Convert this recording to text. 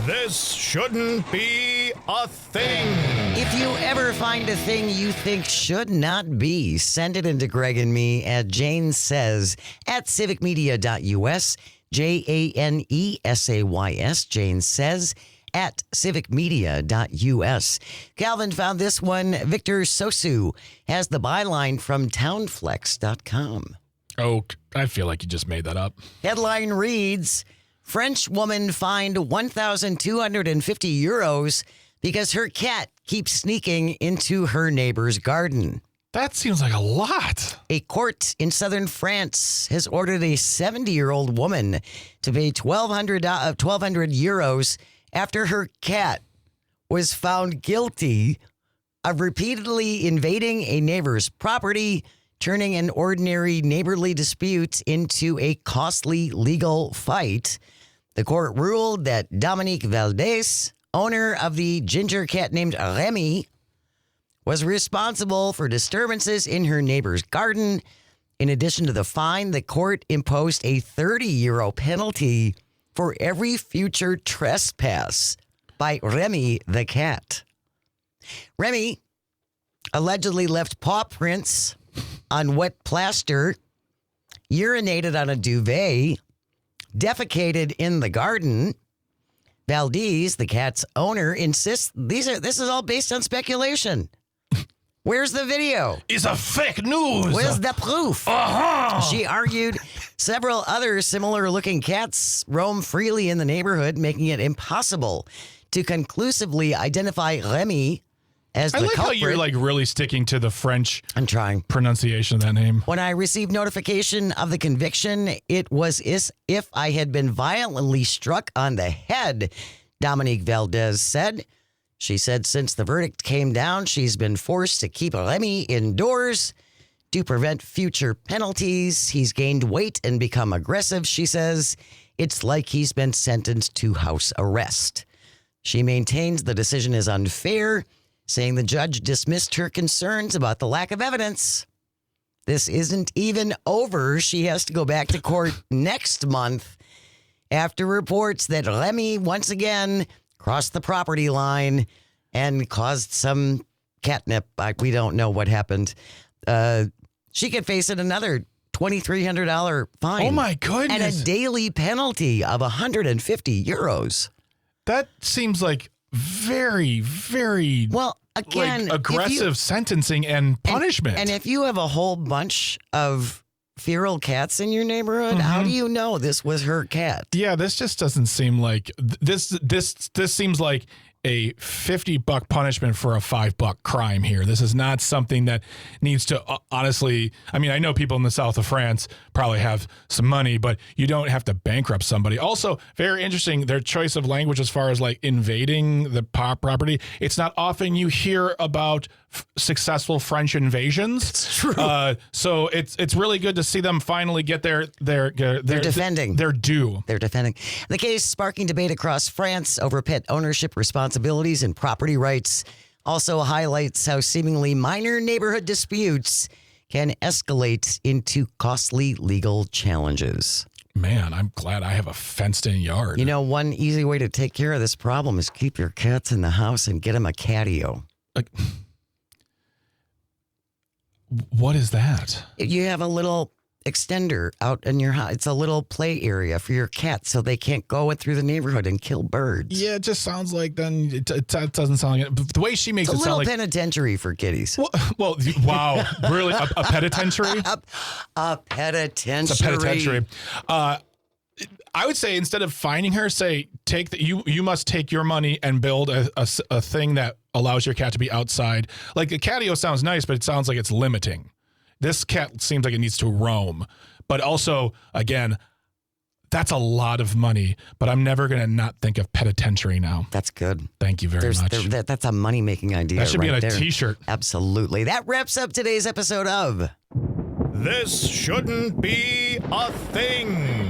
This shouldn't be a thing. If you ever find a thing you think should not be, send it into Greg and me at Jane Says at civicmedia.us, JANESAYS, Jane Says at civicmedia.us. Calvin found this one. Victor Sosu has the byline from townflex.com. Oh, I feel like you just made that up. Headline reads, French woman fined 1,250 euros because her cat keeps sneaking into her neighbor's garden. That seems like a lot. A court in southern France has ordered a 70-year-old woman to pay 1,200 euros after her cat was found guilty of repeatedly invading a neighbor's property, turning an ordinary neighborly dispute into a costly legal fight. The court ruled that Dominique Valdez, owner of the ginger cat named Remy, was responsible for disturbances in her neighbor's garden. In addition to the fine, the court imposed a 30 euro penalty for every future trespass by Remy the cat. Remy allegedly left paw prints on wet plaster, urinated on a duvet, defecated in the garden. Valdez, the cat's owner, insists this is all based on speculation. Where's the video? It's a fake news. Where's the proof? She argued several other similar-looking cats roam freely in the neighborhood, making it impossible to conclusively identify Remy as the I like culprit. how you're like really sticking to the French I'm trying. pronunciation of that name. When I received notification of the conviction, it was as if I had been violently struck on the head, Dominique Valdez said. She said since the verdict came down, she's been forced to keep Remy indoors to prevent future penalties. He's gained weight and become aggressive, she says. It's like he's been sentenced to house arrest. She maintains the decision is unfair, saying the judge dismissed her concerns about the lack of evidence. This isn't even over. She has to go back to court next month after reports that Remy once again crossed the property line and caused some catnip. We don't know what happened. She could face another $2,300 fine. Oh my goodness. And a daily penalty of 150 euros. That seems like very, very Well, again, like aggressive sentencing and punishment. And if you have a whole bunch of feral cats in your neighborhood, how do you know this was her cat? Yeah, this just doesn't seem like this seems like a $50 punishment for a $5 crime here. This is not something that needs to honestly, I mean, I know people in the south of France probably have some money, but you don't have to bankrupt somebody. Also, very interesting, their choice of language as far as like invading the property. It's not often you hear about successful French invasions. It's true. So it's really good to see them finally get their defending. their due. They're defending. The case sparking debate across France over pet ownership responsibilities and property rights also highlights how seemingly minor neighborhood disputes can escalate into costly legal challenges. Man, I'm glad I have a fenced-in yard. You know, one easy way to take care of this problem is keep your cats in the house and get them a catio. Like, what is that? You have a little extender out in your house. It's a little play area for your cats so they can't go through the neighborhood and kill birds. Yeah, it just sounds like then it doesn't sound like it. The way she makes It's a it sound little like penitentiary for kitties. well, wow, really a penitentiary? A penitentiary. It's a penitentiary. I would say instead of fining her, say you must take your money and build a thing that allows your cat to be outside. Like a catio sounds nice, but it sounds like it's limiting. This cat seems like it needs to roam. But also, again, that's a lot of money, but I'm never going to not think of penitentiary now. That's good. Thank you very much. That's a money-making idea. That should be right on a there. T-shirt. Absolutely. That wraps up today's episode of This shouldn't be a thing.